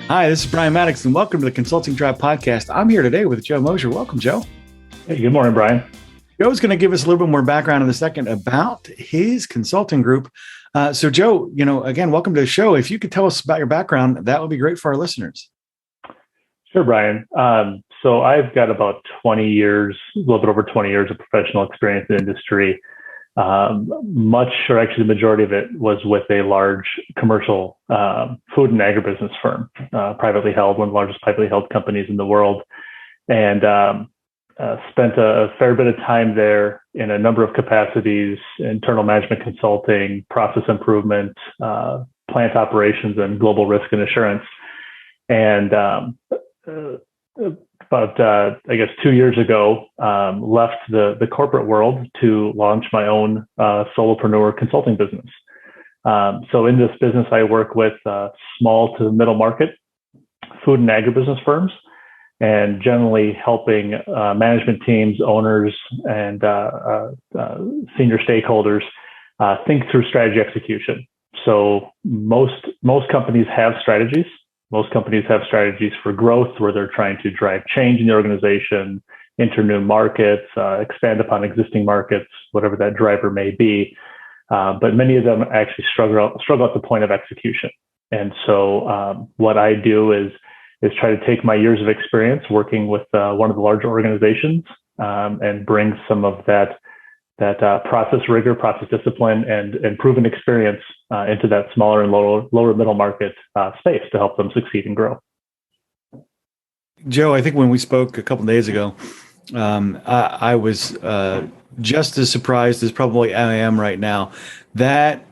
Hi, this is Brian Maddox, and welcome to the Consulting Drive podcast. I'm here today with Joe Mosher. Welcome, Joe. Hey, good morning, Brian. Joe's going to give us a little bit more background in a second about his consulting group. So, Joe, again, welcome to the show. If you could tell us about your background, that would be great for our listeners. Sure, Brian. So I've got about 20 years, a little bit over 20 years of professional experience in the industry. The majority of it was with a large commercial food and agribusiness firm, privately held, one of the largest privately held companies in the world. And spent a fair bit of time there in a number of capacities: internal management consulting, process improvement, plant operations, and global risk and assurance. And about 2 years ago, left the corporate world to launch my own solopreneur consulting business. So in this business, I work with small to middle market food and agribusiness firms, and generally helping management teams, owners, and senior stakeholders think through strategy execution. So most companies have strategies. Most companies have strategies for growth, where they're trying to drive change in the organization, enter new markets, expand upon existing markets, whatever that driver may be. But many of them actually struggle at the point of execution. And so what I do is try to take my years of experience working with one of the larger organizations and bring some of that process rigor, process discipline, and proven experience into that smaller and lower middle market space to help them succeed and grow. Joe, I think when we spoke a couple of days ago, I was just as surprised as probably I am right now that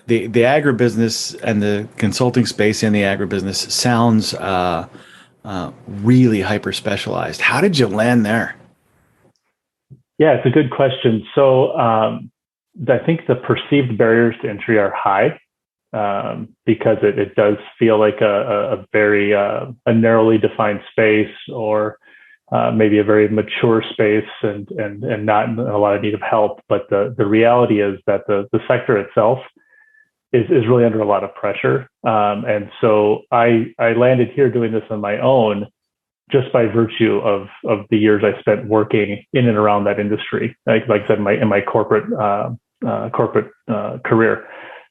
the agribusiness and the consulting space in the agribusiness sounds really hyper specialized. How did you land there? Yeah, it's a good question. So I think the perceived barriers to entry are high because it does feel like a very narrowly defined space, or maybe a very mature space and not in a lot of need of help. But the reality is that the sector itself is really under a lot of pressure. And so I landed here doing this on my own, just by virtue of the years I spent working in and around that industry. Like I said, in my corporate career.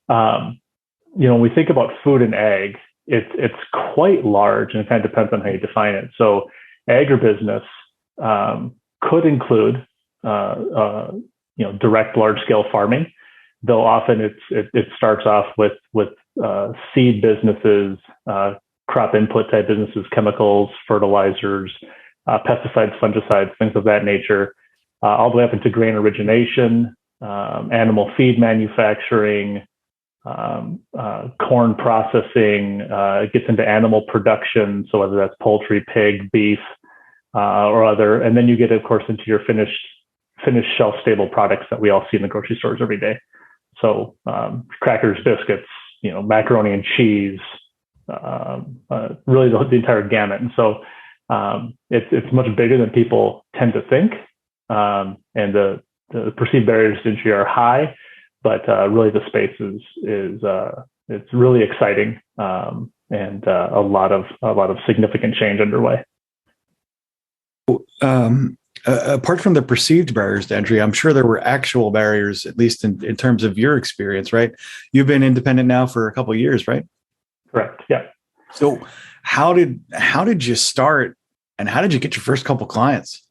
When we think about food and ag, it's quite large, and it kind of depends on how you define it. So agribusiness could include direct large scale farming, though often it starts off with seed businesses, crop input type businesses, chemicals, fertilizers, pesticides, fungicides, things of that nature, all the way up into grain origination, animal feed manufacturing, corn processing. It gets into animal production, so whether that's poultry, pig, beef, or other. And then you get, of course, into your finished shelf-stable products that we all see in the grocery stores every day. So crackers, biscuits, macaroni and cheese, really the entire gamut. And so it's much bigger than people tend to think. And the perceived barriers to entry are high, but really the space is it's really exciting, and a lot of significant change underway. Apart from the perceived barriers to entry, I'm sure there were actual barriers, at least in terms of your experience, right? You've been independent now for a couple of years, right? Correct. Yeah. So how did you start, and how did you get your first couple clients?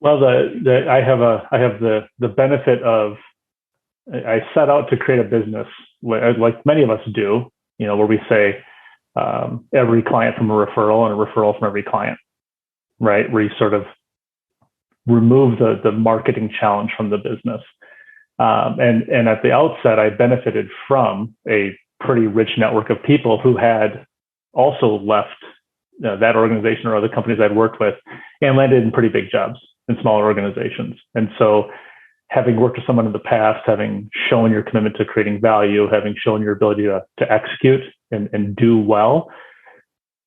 Well, I have the benefit of, I set out to create a business like many of us do, where we say every client from a referral and a referral from every client, right? Where you sort of remove the marketing challenge from the business. And at the outset, I benefited from a pretty rich network of people who had also left that organization or other companies I'd worked with and landed in pretty big jobs in smaller organizations. And so having worked with someone in the past, having shown your commitment to creating value, having shown your ability to execute and do well,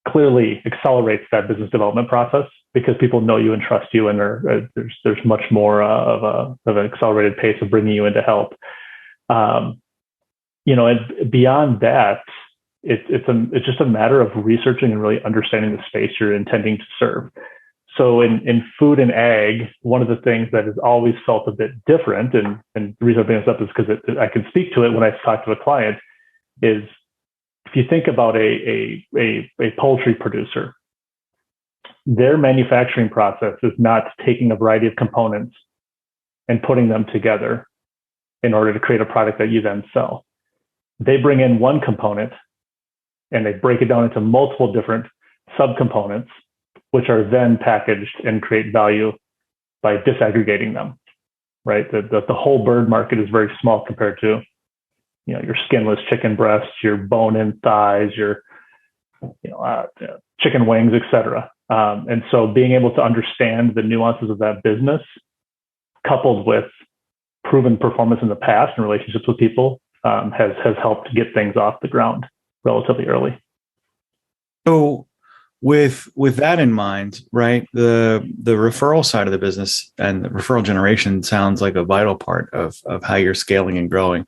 clearly accelerates that business development process, because people know you and trust you, and there's much more of an accelerated pace of bringing you in to help. And beyond that, it's just a matter of researching and really understanding the space you're intending to serve. So in food and ag, one of the things that has always felt a bit different, and the reason I bring this up is because I can speak to it when I talk to a client, is if you think about a poultry producer, their manufacturing process is not taking a variety of components and putting them together in order to create a product that you then sell. They bring in one component and they break it down into multiple different subcomponents, which are then packaged and create value by disaggregating them, right? The whole bird market is very small compared to, your skinless chicken breasts, your bone-in thighs, your, chicken wings, etc. And so being able to understand the nuances of that business, coupled with proven performance in the past and relationships with people, has helped get things off the ground relatively early. So with that in mind, right, the referral side of the business and the referral generation sounds like a vital part of how you're scaling and growing,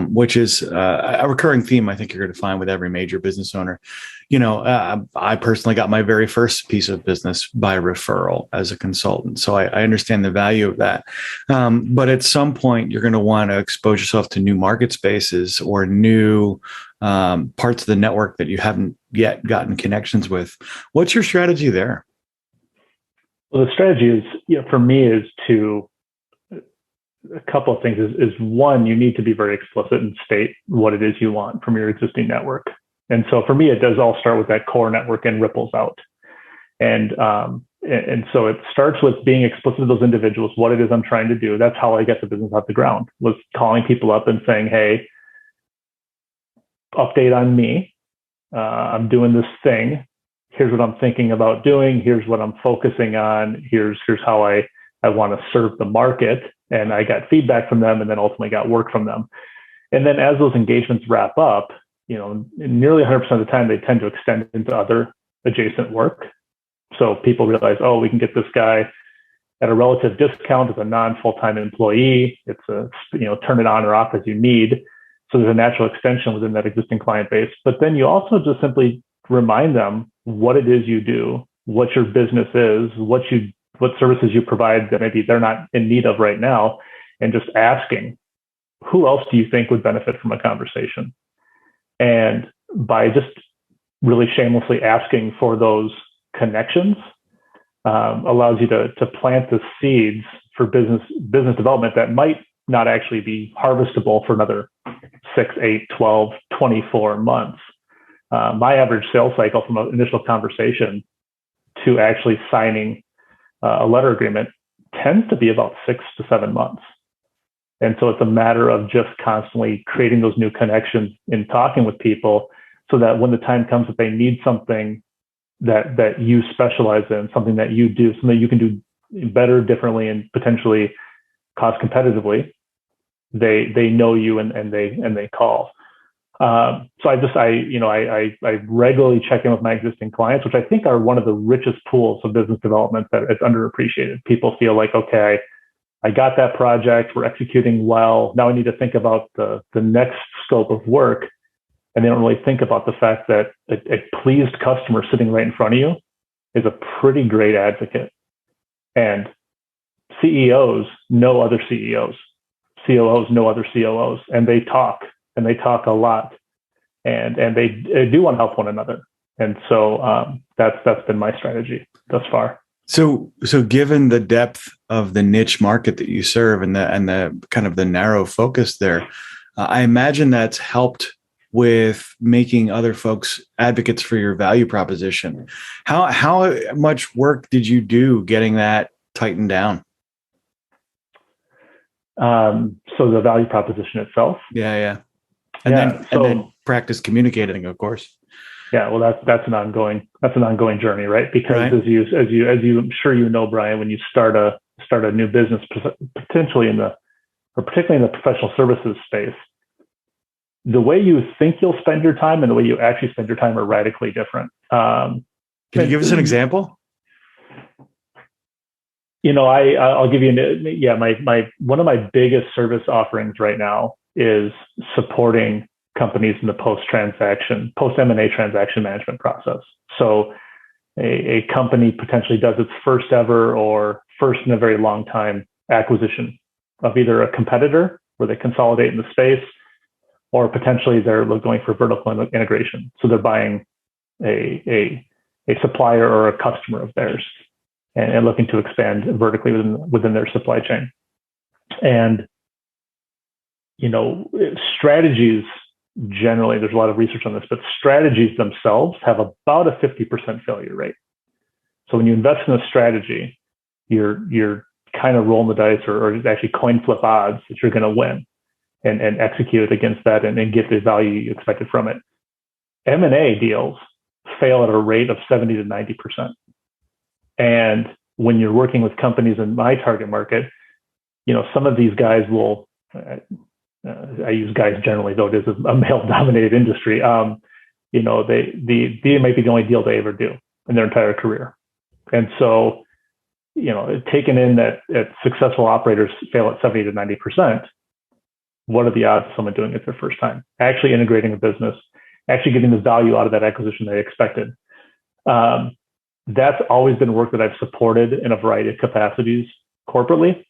which is a recurring theme I think you're going to find with every major business owner. I personally got my very first piece of business by referral as a consultant. So I understand the value of that. But at some point, you're going to want to expose yourself to new market spaces or new parts of the network that you haven't yet gotten connections with. What's your strategy there? Well, the strategy is, for me, is to a couple of things. Is one, you need to be very explicit and state what it is you want from your existing network. And so for me, it does all start with that core network and ripples out. And so it starts with being explicit to those individuals, what it is I'm trying to do. That's how I get the business off the ground, was calling people up and saying, hey, update on me. I'm doing this thing. Here's what I'm thinking about doing. Here's what I'm focusing on. Here's how I want to serve the market. And I got feedback from them and then ultimately got work from them. And then as those engagements wrap up, nearly 100% of the time, they tend to extend into other adjacent work. So people realize, oh, we can get this guy at a relative discount as a non-full-time employee. It's turn it on or off as you need. So there's a natural extension within that existing client base. But then you also just simply remind them what it is you do, what your business is, what services you provide that maybe they're not in need of right now, and just asking, who else do you think would benefit from a conversation? And by just really shamelessly asking for those connections, allows you to plant the seeds for business development that might not actually be harvestable for another 6, 8, 12, 24 months. My average sales cycle from an initial conversation to actually signing a letter agreement tends to be about 6 to 7 months. And so it's a matter of just constantly creating those new connections in talking with people so that when the time comes that they need something that you specialize in, something that you do, something you can do better, differently, and potentially cost competitively, they know you and they call. So I regularly check in with my existing clients, which I think are one of the richest pools of business development that it's underappreciated. People feel like, okay, I got that project, we're executing well. Now I need to think about the next scope of work. And they don't really think about the fact that a pleased customer sitting right in front of you is a pretty great advocate. And CEOs know other CEOs, COOs know other COOs, and they talk a lot, and they do want to help one another. And so that's been my strategy thus far. So given the depth of the niche market that you serve and the kind of the narrow focus there, I imagine that's helped with making other folks advocates for your value proposition. How much work did you do getting that tightened down? So the value proposition itself. Yeah. And then practice communicating, of course. Yeah, well, that's an ongoing journey, right? Because right. as you I'm sure you know, Brian, when you start a new business, particularly in the professional services space, the way you think you'll spend your time and the way you actually spend your time are radically different. Can you give us an example? I'll give you my one of my biggest service offerings right now is supporting companies in the post M&A transaction management process. So a company potentially does its first ever or first in a very long time acquisition of either a competitor where they consolidate in the space, or potentially they're going for vertical integration. So they're buying a supplier or a customer of theirs and looking to expand vertically within their supply chain. And, strategies generally, there's a lot of research on this, but strategies themselves have about a 50% failure rate. So when you invest in a strategy, you're kind of rolling the dice or actually coin flip odds that you're going to win and execute against that and get the value you expected from it. M&A deals fail at a rate of 70 to 90%. And when you're working with companies in my target market, some of these guys will, I use guys generally, though it is a male-dominated industry. They might be the only deal they ever do in their entire career. And so, taken in that successful operators fail at 70 to 90%, what are the odds of someone doing it their first time? Actually integrating a business, actually getting the value out of that acquisition they expected. That's always been work that I've supported in a variety of capacities corporately,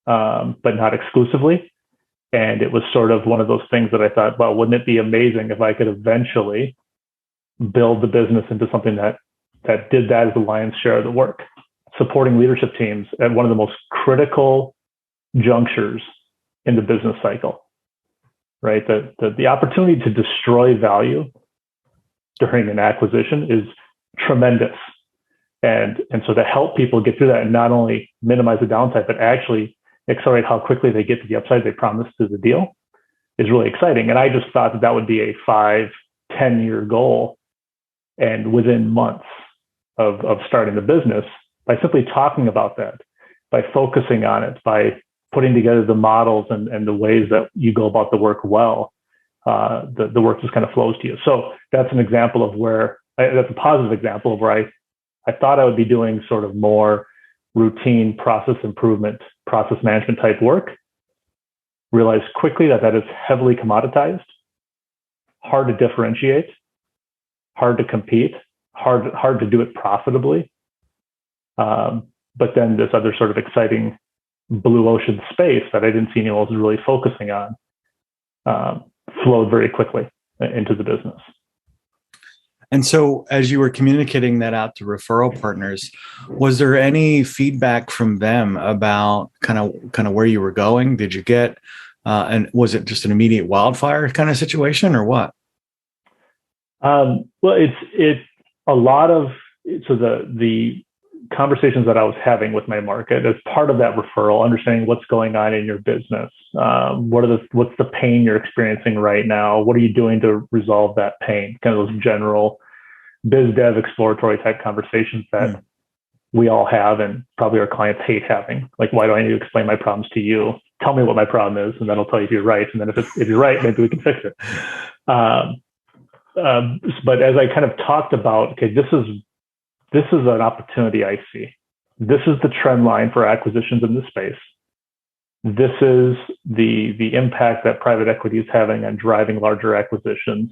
but not exclusively. And it was sort of one of those things that I thought, well, wouldn't it be amazing if I could eventually build the business into something that did that as the lion's share of the work, supporting leadership teams at one of the most critical junctures in the business cycle, right? The opportunity to destroy value during an acquisition is tremendous. And so to help people get through that and not only minimize the downside, but actually accelerate how quickly they get to the upside they promised to the deal is really exciting. And I just thought that would be a 5-10 year goal. And within months of starting the business, by simply talking about that, by focusing on it, by putting together the models and the ways that you go about the work well, the work just kind of flows to you. So that's an example of that's a positive example of where I thought I would be doing sort of more routine process improvement, process management type work. Realized quickly that is heavily commoditized, hard to differentiate, hard to compete, hard to do it profitably. But then this other sort of exciting blue ocean space that I didn't see anyone else really focusing on flowed very quickly into the business. And so as you were communicating that out to referral partners, was there any feedback from them about kind of where you were going? Did you get, and was it just an immediate wildfire kind of situation or what? Well, it's a lot of, so the conversations that I was having with my market as part of that referral, understanding what's going on in your business. What's the pain you're experiencing right now? What are you doing to resolve that pain? Kind of those general biz dev exploratory type conversations that we all have and probably our clients hate having. Like, why do I need to explain my problems to you? Tell me what my problem is, and then I'll tell you if you're right. And then if you're right, maybe we can fix it. But as I kind of talked about, okay, this is an opportunity I see. This is the trend line for acquisitions in this space. This is the impact that private equity is having on driving larger acquisitions.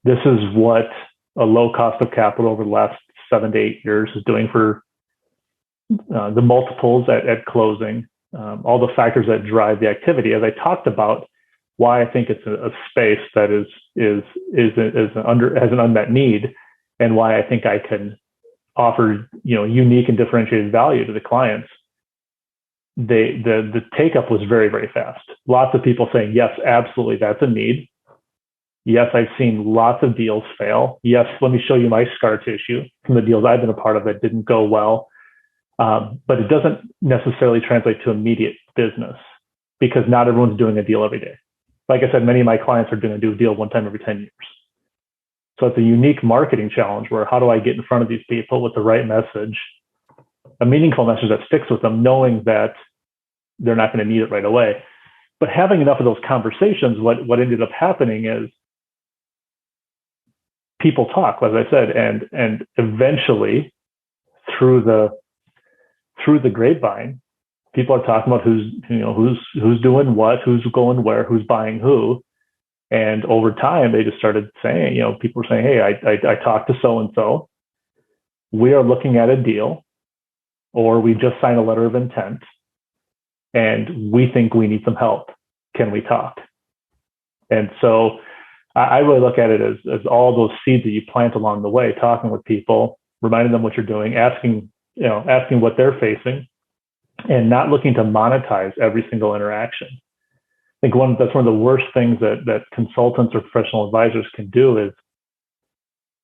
This is what a low cost of capital over the last 7 to 8 years is doing for the multiples at closing, all the factors that drive the activity. As I talked about why I think it's a space that has an unmet need, and why I think I can offer unique and differentiated value to the clients. The take up was very, very fast. Lots of people saying, yes, absolutely, that's a need. Yes, I've seen lots of deals fail. Yes, let me show you my scar tissue from the deals I've been a part of that didn't go well. But it doesn't necessarily translate to immediate business because not everyone's doing a deal every day. Like I said, many of my clients are going to do a deal one time every 10 years. So it's a unique marketing challenge where how do I get in front of these people with the right message, a meaningful message that sticks with them, knowing that they're not going to need it right away. But having enough of those conversations, what ended up happening is people talk, as I said, and eventually through the grapevine, people are talking about who's doing what, who's going where, who's buying who. And over time, they just started saying, people were saying, hey, I talked to so-and-so. We are looking at a deal, or we just signed a letter of intent, and we think we need some help. Can we talk? And so I really look at it as all those seeds that you plant along the way, talking with people, reminding them what you're doing, asking what they're facing, and not looking to monetize every single interaction. I think that's one of the worst things that consultants or professional advisors can do is,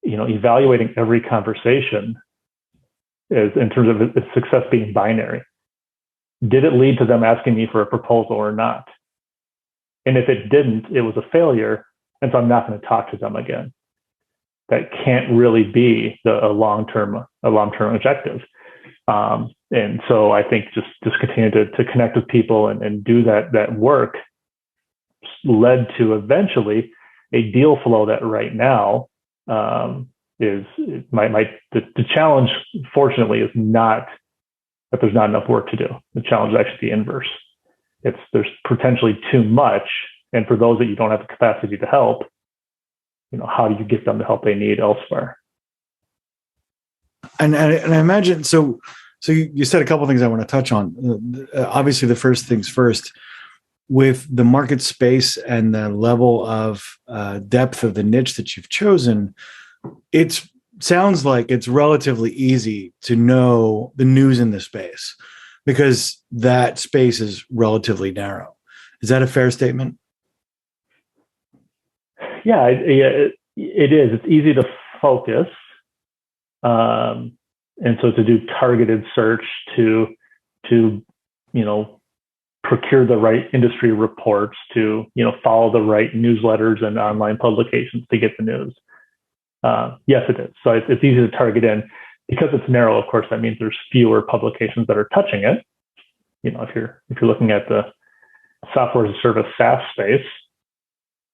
evaluating every conversation is in terms of its success being binary. Did it lead to them asking me for a proposal or not? And if it didn't, it was a failure, and so I'm not going to talk to them again. That can't really be a long-term objective. And so I think just continue to connect with people and do that work led to eventually a deal flow that right now is the challenge, fortunately, is not that there's not enough work to do. The challenge is actually the inverse. There's potentially too much, and for those that you don't have the capacity to help, how do you get them the help they need elsewhere? And I imagine so you said a couple of things I want to touch on. Obviously, the first things first, with the market space and the level of depth of the niche that you've chosen, it sounds like it's relatively easy to know the news in the space because that space is relatively narrow. Is that a fair statement? Yeah, it is. It's easy to focus. And so to do targeted search to procure the right industry reports, to follow the right newsletters and online publications to get the news. Yes, it is. So it's easy to target in. Because it's narrow, of course, that means there's fewer publications that are touching it. If you're looking at the software as a service SaaS space,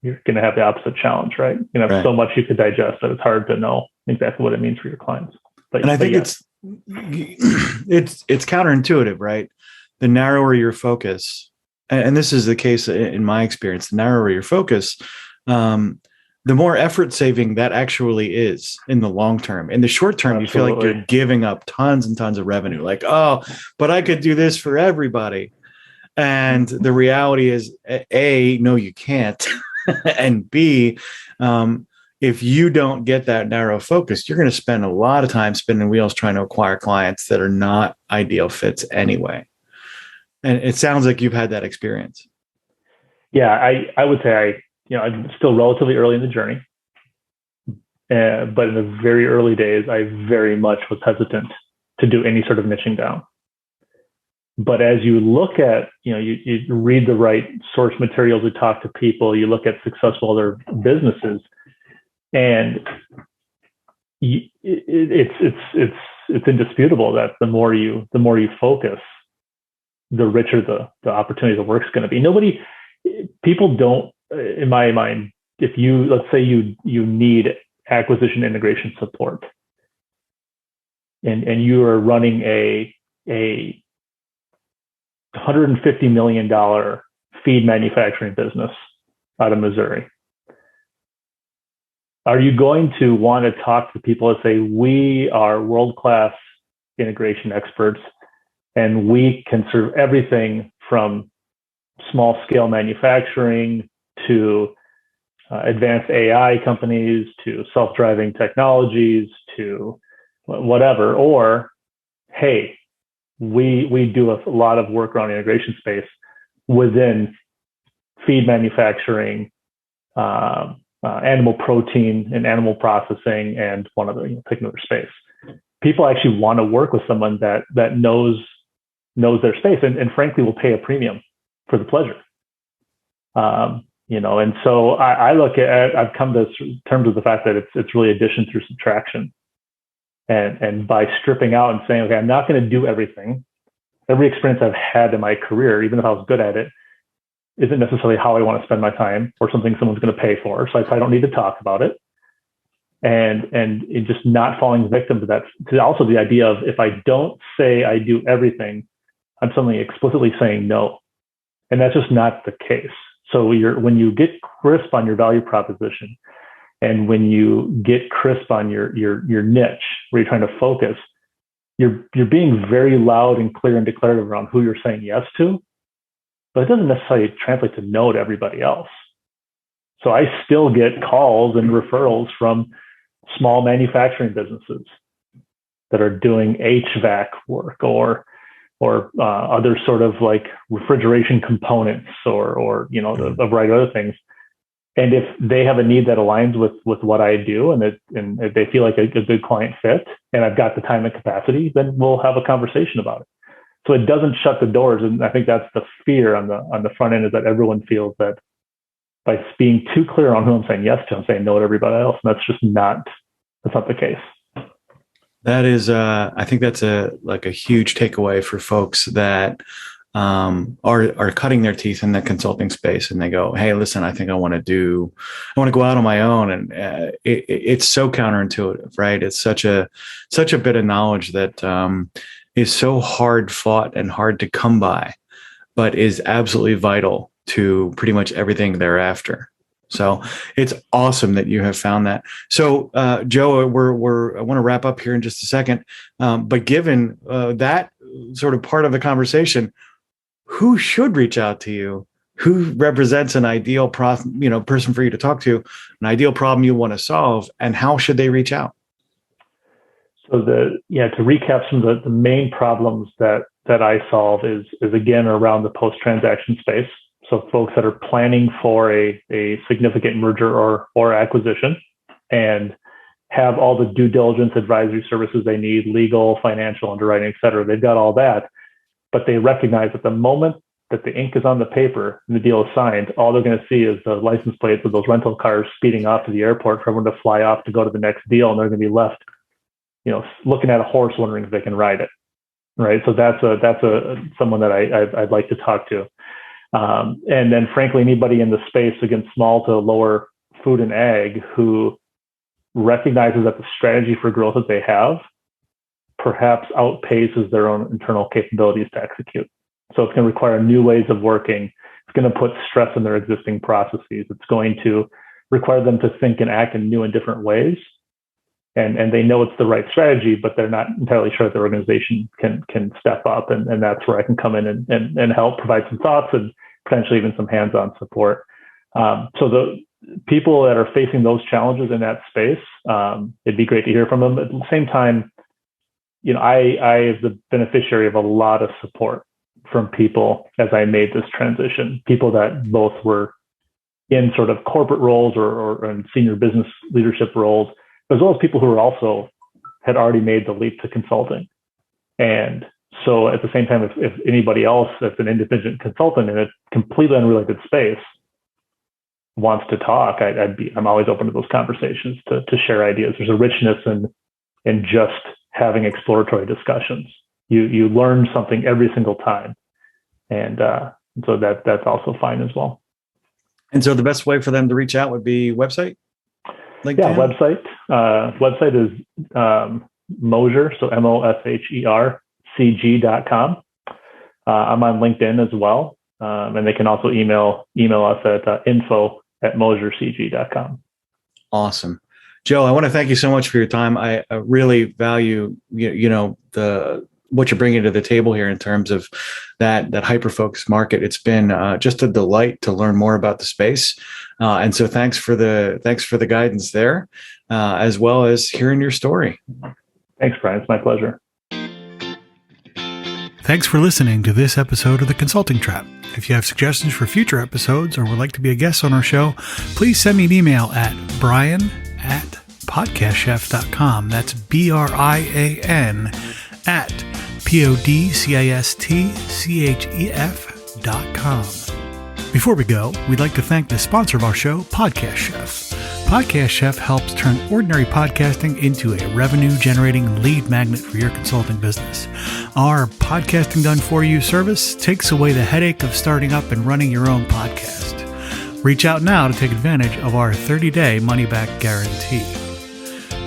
you're going to have the opposite challenge, right? Right. So much you could digest that it's hard to know exactly what it means for your clients. And I think it's counterintuitive, right? The narrower your focus, and this is the case in my experience, the narrower your focus, the more effort saving that actually is in the long term. In the short term, Absolutely. You feel like you're giving up tons and tons of revenue. Like, oh, but I could do this for everybody. And the reality is, A, no, you can't. And B, if you don't get that narrow focus, you're going to spend a lot of time spinning wheels trying to acquire clients that are not ideal fits anyway. And it sounds like you've had that experience. Yeah, I would say I'm still relatively early in the journey, but in the very early days, I very much was hesitant to do any sort of niching down. But as you look at, you read the right source materials, you talk to people, you look at successful other businesses, and it's indisputable that the more you focus, the richer the opportunity the work's going to be. People don't, in my mind, let's say you need acquisition integration support, and you are running a $150 million feed manufacturing business out of Missouri. Are you going to want to talk to people and say, we are world-class integration experts, and we can serve everything from small-scale manufacturing to advanced AI companies to self-driving technologies to whatever? Or, hey, we do a lot of work around integration space within feed manufacturing, animal protein and animal processing, and one other, pick another space. People actually want to work with someone that knows their space and frankly will pay a premium for the pleasure. And so I look at, I've come to terms with the fact that it's really addition through subtraction. And by stripping out and saying, okay, I'm not going to do everything. Every experience I've had in my career, even if I was good at it, isn't necessarily how I want to spend my time or something someone's going to pay for. So I probably don't need to talk about it. And it just not falling victim to that. To also the idea of, if I don't say I do everything, I'm suddenly explicitly saying no. And that's just not the case. So when you get crisp on your value proposition, and when you get crisp on your niche where you're trying to focus, you're being very loud and clear and declarative around who you're saying yes to, but it doesn't necessarily translate to no to everybody else. So I still get calls and referrals from small manufacturing businesses that are doing HVAC work or other sort of like refrigeration components or a variety of other things. And if they have a need that aligns with what I do and if they feel like a good client fit and I've got the time and capacity, then we'll have a conversation about it. So it doesn't shut the doors. And I think that's the fear on the front end, is that everyone feels that by being too clear on who I'm saying yes to, I'm saying no to everybody else. And that's not the case. That is, I think that's a huge takeaway for folks that are cutting their teeth in the consulting space, and they go, "Hey, listen, I think I want to go out on my own." And it's so counterintuitive, right? It's such a bit of knowledge that is so hard fought and hard to come by, but is absolutely vital to pretty much everything thereafter. So it's awesome that you have found that. So, Joe, I want to wrap up here in just a second. But given that sort of part of the conversation, who should reach out to you? Who represents an ideal person for you to talk to, an ideal problem you want to solve, and how should they reach out? So to recap some of the main problems that I solve is again around the post-transaction space. So folks that are planning for a significant merger or acquisition and have all the due diligence advisory services they need, legal, financial, underwriting, et cetera. They've got all that, but they recognize at the moment that the ink is on the paper and the deal is signed, all they're going to see is the license plates of those rental cars speeding off to the airport for everyone to fly off to go to the next deal. And they're going to be left, looking at a horse, wondering if they can ride it. Right. So that's someone that I'd like to talk to. And then frankly, anybody in the space, again, small to lower food and ag, who recognizes that the strategy for growth that they have perhaps outpaces their own internal capabilities to execute. So it's going to require new ways of working. It's going to put stress on their existing processes. It's going to require them to think and act in new and different ways. And they know it's the right strategy, but they're not entirely sure that the organization can step up. And that's where I can come in and help provide some thoughts and potentially even some hands-on support. So the people that are facing those challenges in that space, it'd be great to hear from them. At the same time, I was the beneficiary of a lot of support from people as I made this transition, people that both were in sort of corporate roles or in senior business leadership roles, as well as people who had already made the leap to consulting. And so at the same time, if anybody else that's an independent consultant in a completely unrelated space wants to talk, I'm always open to those conversations to share ideas. There's a richness in just having exploratory discussions. You learn something every single time. And so that's also fine as well. And so the best way for them to reach out would be website? LinkedIn? Yeah, website is Mosher, so MOSHERCG.com. I'm on LinkedIn as well. And they can also email us at info@moshercg.com. Awesome. Joe, I want to thank you so much for your time. I really value, what you're bringing to the table here in terms of that hyper-focused market. It's been just a delight to learn more about the space. And so thanks for the guidance there, as well as hearing your story. Thanks, Brian. It's my pleasure. Thanks for listening to this episode of The Consulting Trap. If you have suggestions for future episodes or would like to be a guest on our show, please send me an email at brian@podcastchef.com. That's BRIAN at podcastchef.com. Before we go, we'd like to thank the sponsor of our show, Podcast Chef. Podcast Chef helps turn ordinary podcasting into a revenue-generating lead magnet for your consulting business. Our Podcasting Done For You service takes away the headache of starting up and running your own podcast. Reach out now to take advantage of our 30-day money-back guarantee.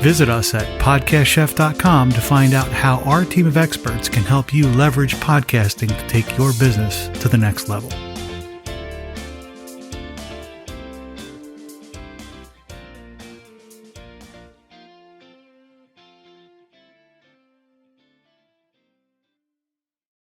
Visit us at podcastchef.com to find out how our team of experts can help you leverage podcasting to take your business to the next level.